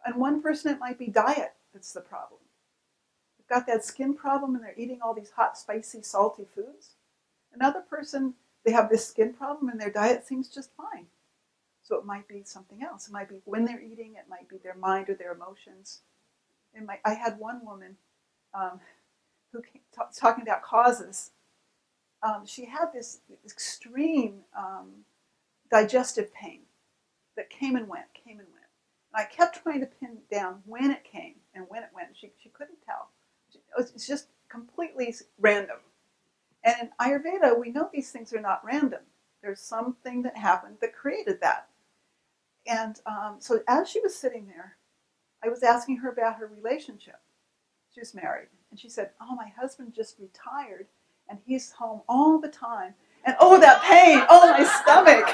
And one person, it might be diet that's the problem. They've got that skin problem and they're eating all these hot, spicy, salty foods. Another person, they have this skin problem and their diet seems just fine. So it might be something else. It might be when they're eating. It might be their mind or their emotions. I had one woman who came talking about causes. she had this extreme digestive pain that came and went, came and went. And I kept trying to pin down when it came and when it went. She couldn't tell. It's just completely random. And in Ayurveda, we know these things are not random. There's something that happened that created that. And so as she was sitting there, I was asking her about her relationship. She was married. And she said, oh, my husband just retired, and he's home all the time. And oh, that pain, oh, my stomach.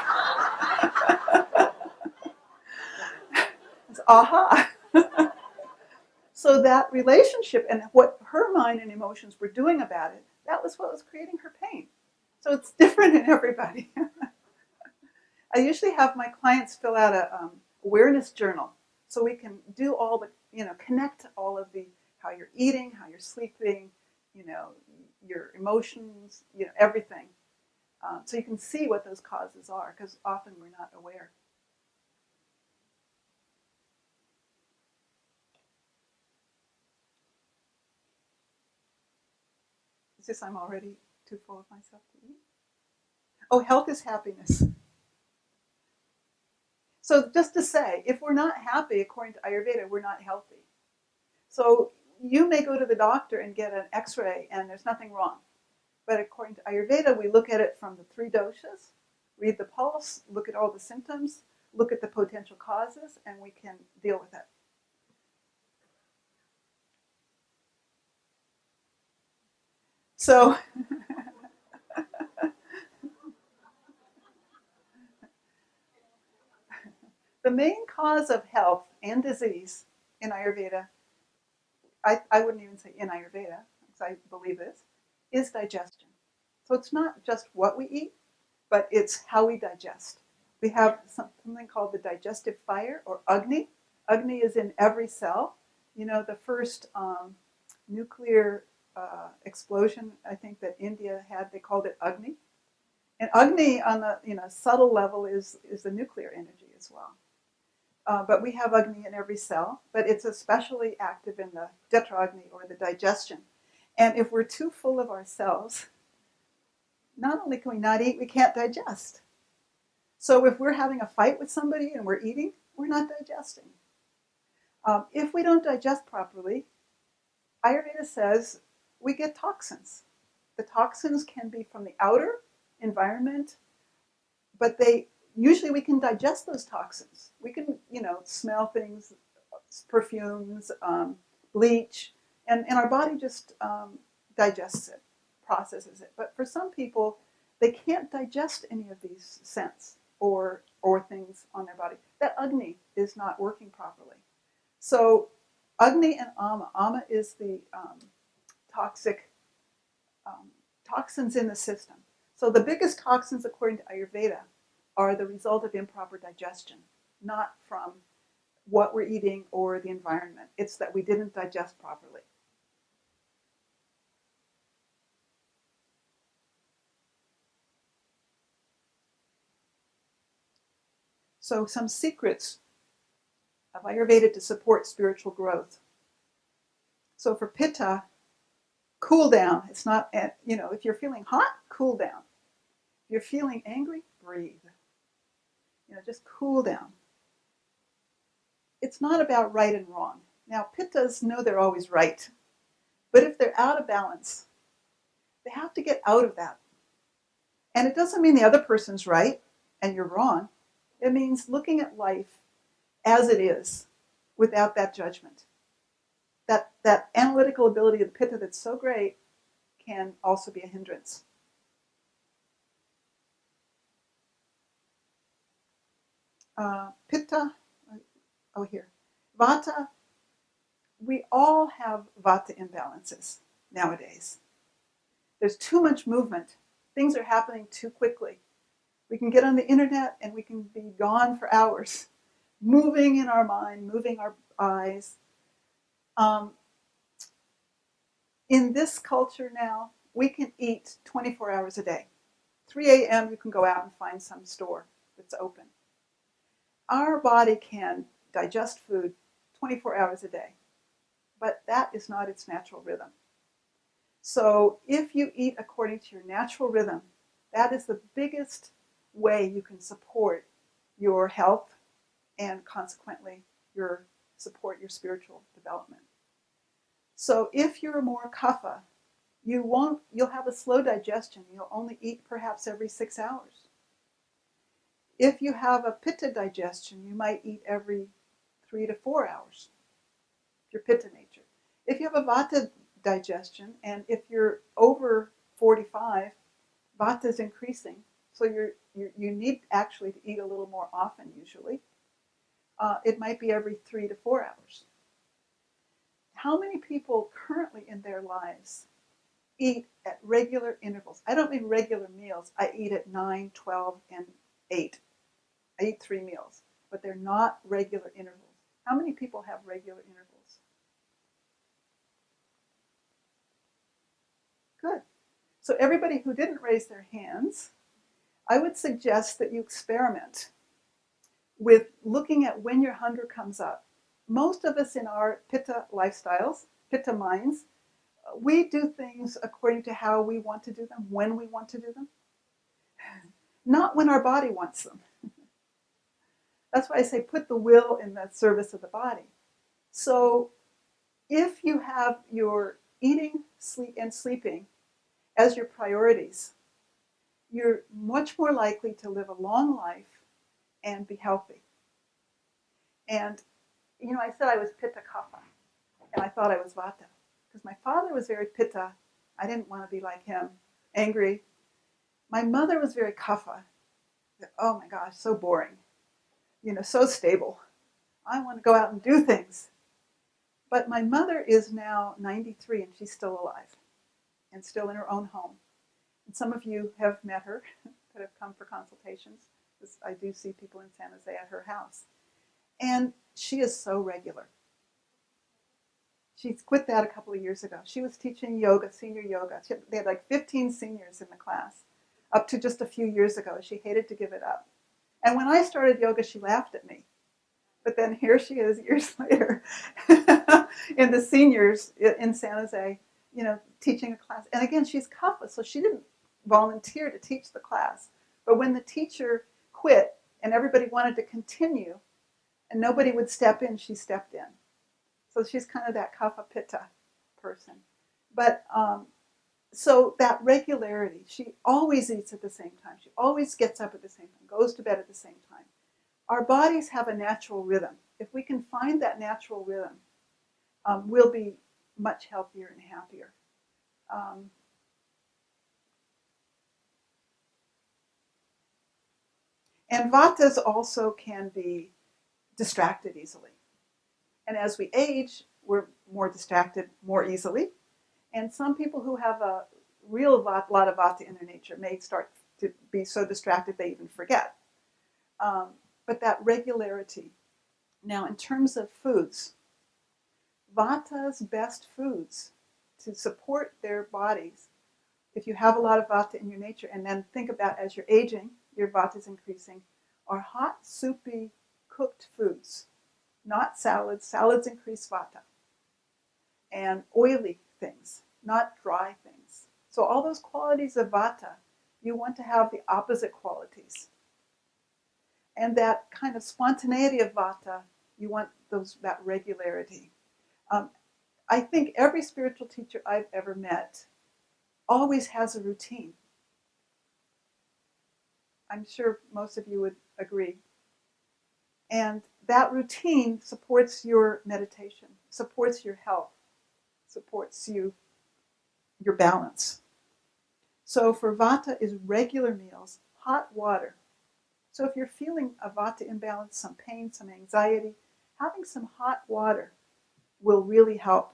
It's, aha. So that relationship and what her mind and emotions were doing about it, that was what was creating her pain. So it's different in everybody. I usually have my clients fill out a awareness journal so we can do all the, connect all of the, how you're eating, how you're sleeping, your emotions, everything. So you can see what those causes are, because often we're not aware. Is this I'm already too full of myself to eat? Oh, health is happiness. So just to say, if we're not happy, according to Ayurveda, we're not healthy. So you may go to the doctor and get an x-ray and there's nothing wrong. But according to Ayurveda, we look at it from the 3 doshas, read the pulse, look at all the symptoms, look at the potential causes, and we can deal with it. So the main cause of health and disease in Ayurveda, I wouldn't even say in Ayurveda, because I believe this, is digestion. So it's not just what we eat, but it's how we digest. We have something called the digestive fire, or Agni. Agni is in every cell. The first nuclear explosion, I think, that India had, they called it Agni. And Agni on a subtle level is the nuclear energy as well. But we have Agni in every cell, but it's especially active in the Tetragni, or the digestion. And if we're too full of ourselves, not only can we not eat, we can't digest. So if we're having a fight with somebody and we're eating, we're not digesting. If we don't digest properly, Ayurveda says we get toxins. The toxins can be from the outer environment, but usually we can digest those toxins. We can, smell things, perfumes, bleach, and our body just digests it, processes it. But for some people, they can't digest any of these scents or things on their body. That Agni is not working properly. So Agni and Ama. Ama is the toxic toxins in the system. So the biggest toxins, according to Ayurveda, are the result of improper digestion, not from what we're eating or the environment. It's that we didn't digest properly. So some secrets of Ayurveda to support spiritual growth. So for Pitta, cool down. It's not, if you're feeling hot, cool down. If you're feeling angry, breathe. Just cool down. It's not about right and wrong. Now, Pittas know they're always right. But if they're out of balance, they have to get out of that. And it doesn't mean the other person's right and you're wrong. It means looking at life as it is without that judgment. That analytical ability of the Pitta that's so great can also be a hindrance. Pitta, here. Vata, we all have Vata imbalances nowadays. There's too much movement. Things are happening too quickly. We can get on the internet and we can be gone for hours, moving in our mind, moving our eyes. In this culture now, we can eat 24 hours a day. 3 a.m. you can go out and find some store that's open. Our body can digest food 24 hours a day, but that is not its natural rhythm. So if you eat according to your natural rhythm, that is the biggest way you can support your health and consequently support your spiritual development. So if you're more kapha, you'll have a slow digestion. You'll only eat perhaps every 6 hours. If you have a pitta digestion, you might eat every 3 to 4 hours. Your pitta nature. If you have a vata digestion, and if you're over 45, vata is increasing, so you need actually to eat a little more often usually. It might be every 3 to 4 hours. How many people currently in their lives eat at regular intervals? I don't mean regular meals. I eat at 9, 12, and 8. I eat 3 meals, but they're not regular intervals. How many people have regular intervals? Good. So everybody who didn't raise their hands, I would suggest that you experiment with looking at when your hunger comes up. Most of us in our pitta lifestyles, pitta minds, we do things according to how we want to do them, when we want to do them, not when our body wants them. That's why I say put the will in the service of the body. So if you have your eating, sleep, and sleeping as your priorities, you're much more likely to live a long life and be healthy. And, I said I was pitta kapha, and I thought I was vata, because my father was very pitta. I didn't want to be like him, angry. My mother was very kapha. Oh my gosh, so boring, so stable. I want to go out and do things. But my mother is now 93, and she's still alive and still in her own home. And some of you have met her that have come for consultations. I do see people in San Jose at her house. And she is so regular. She quit that a couple of years ago. She was teaching yoga, senior yoga. They had like 15 seniors in the class up to just a few years ago. She hated to give it up. And when I started yoga, she laughed at me. But then here she is years later in the seniors in San Jose, teaching a class. And again, she's kapha, so she didn't volunteer to teach the class. But when the teacher quit and everybody wanted to continue and nobody would step in, she stepped in. So she's kind of that kapha pitta person. But so that regularity, she always eats at the same time. She always gets up at the same time, goes to bed at the same time. Our bodies have a natural rhythm. If we can find that natural rhythm, we'll be much healthier and happier. And vatas also can be distracted easily. And as we age, we're more distracted more easily. And some people who have a real lot of vata in their nature may start to be so distracted they even forget. But that regularity. Now, in terms of foods, vata's best foods to support their bodies, if you have a lot of vata in your nature, and then think about as you're aging, your vata is increasing, are hot, soupy, cooked foods, not salads. Salads increase vata. And oily things, not dry things. So all those qualities of vata, you want to have the opposite qualities. And that kind of spontaneity of vata, you want that regularity. I think every spiritual teacher I've ever met always has a routine. I'm sure most of you would agree. And that routine supports your meditation, supports your health, supports your balance. So for vata is regular meals, hot water. So if you're feeling a vata imbalance, some pain, some anxiety, having some hot water will really help.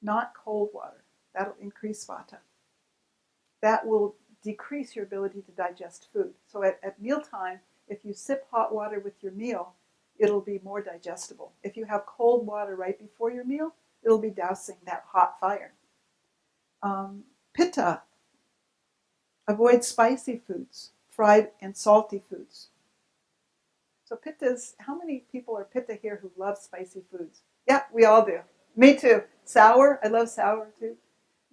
Not cold water. That'll increase vata. That will decrease your ability to digest food. So at mealtime, if you sip hot water with your meal, it'll be more digestible. If you have cold water right before your meal, it'll be dousing that hot fire. Pitta. Avoid spicy foods, fried and salty foods. So pitta's, how many people are pitta here who love spicy foods? Yeah, we all do. Me too. Sour, I love sour too.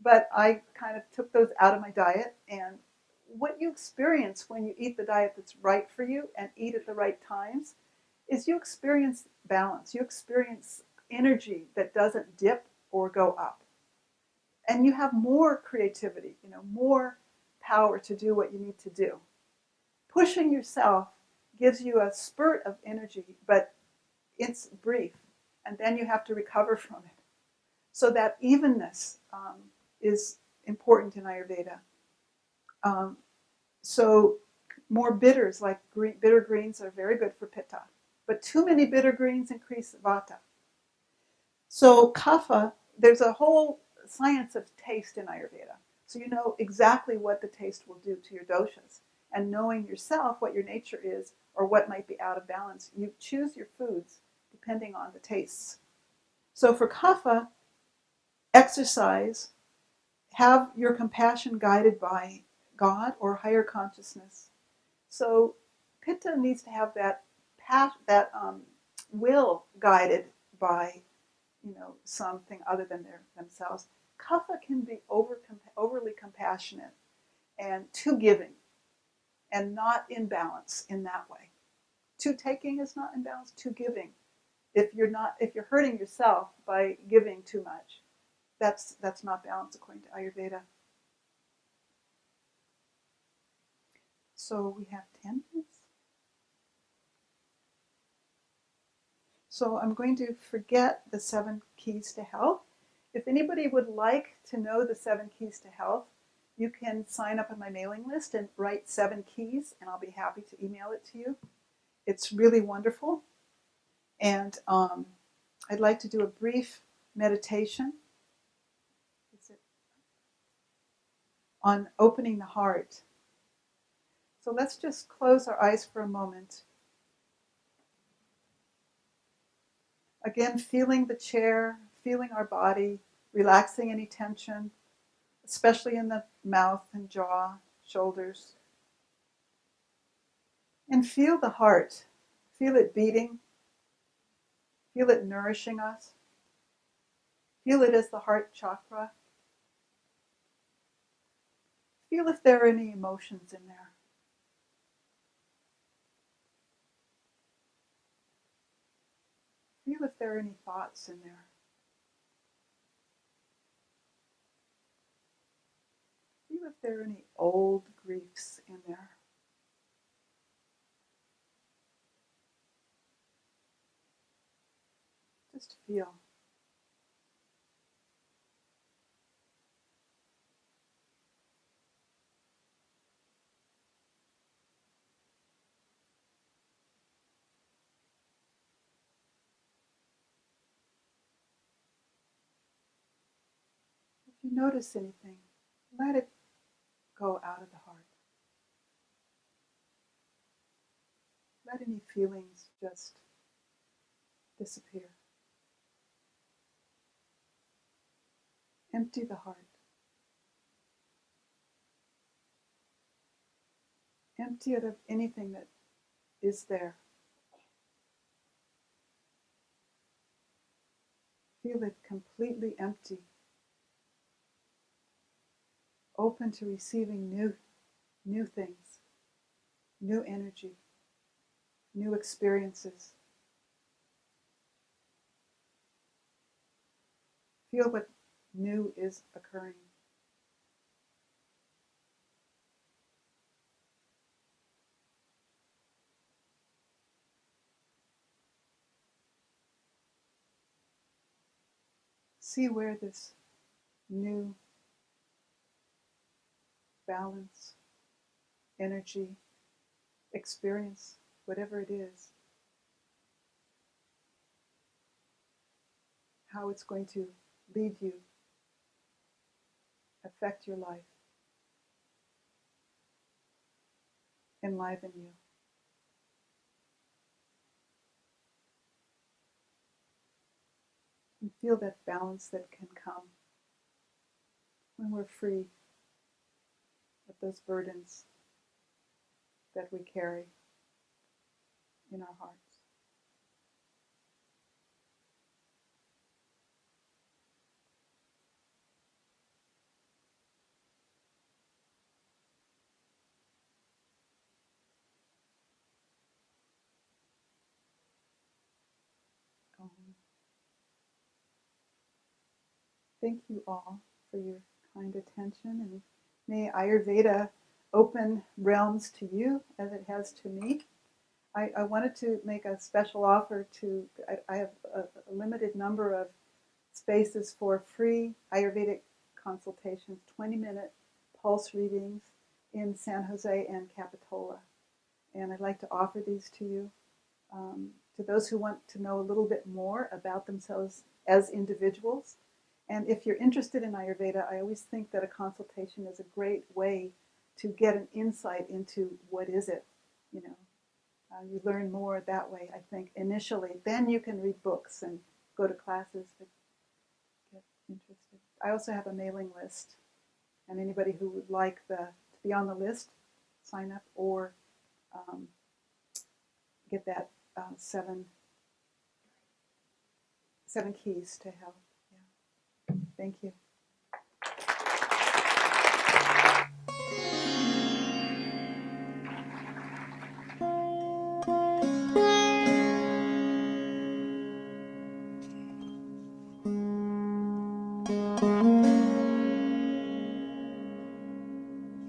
but I kind of took those out of my diet. And what you experience when you eat the diet that's right for you and eat at the right times is you experience balance. You experience energy that doesn't dip or go up. And you have more creativity, more power to do what you need to do. Pushing yourself gives you a spurt of energy, but it's brief, and then you have to recover from it. So that evenness is important in Ayurveda. So more bitters, like bitter greens, are very good for Pitta. But too many bitter greens increase Vata. So Kapha, there's a whole science of taste in Ayurveda. So you know exactly what the taste will do to your doshas. And knowing yourself what your nature is or what might be out of balance, you choose your foods depending on the tastes. So for Kapha, exercise, have your compassion guided by God or higher consciousness. So Pitta needs to have that will guided by something other than themselves. Kapha can be overly compassionate and too giving, and not in balance in that way. Too taking is not in balance. Too giving, if you're hurting yourself by giving too much, that's not balance according to Ayurveda. So we have 10 minutes. So I'm going to forget the 7 keys to health. If anybody would like to know the 7 keys to health, you can sign up on my mailing list and write 7 keys, and I'll be happy to email it to you. It's really wonderful. And I'd like to do a brief meditation on opening the heart. So let's just close our eyes for a moment. Again, feeling the chair, feeling our body, relaxing any tension, especially in the mouth and jaw, shoulders. And feel the heart. Feel it beating. Feel it nourishing us. Feel it as the heart chakra. Feel if there are any emotions in there. Feel if there are any thoughts in there. Feel if there are any old griefs in there. Just feel. If you notice anything, let it go out of the heart. Let any feelings just disappear. Empty the heart. Empty it of anything that is there. Feel it completely empty, open to receiving new things, new energy, new experiences. Feel what new is occurring. See where this new balance, energy, experience, whatever it is, how it's going to lead you, affect your life, enliven you. And feel that balance that can come when we're free of those burdens that we carry in our hearts. Thank you all for your kind attention, and may Ayurveda open realms to you as it has to me. I wanted to make a special offer to, I have a limited number of spaces for free Ayurvedic consultations, 20-minute pulse readings in San Jose and Capitola. And I'd like to offer these to you, to those who want to know a little bit more about themselves as individuals. And if you're interested in Ayurveda, I always think that a consultation is a great way to get an insight into what is it, you know. You learn more that way, I think, initially. Then you can read books and go to classes that get interested. I also have a mailing list, and anybody who would like to be on the list, sign up or get that seven keys to health. Yeah. Thank you.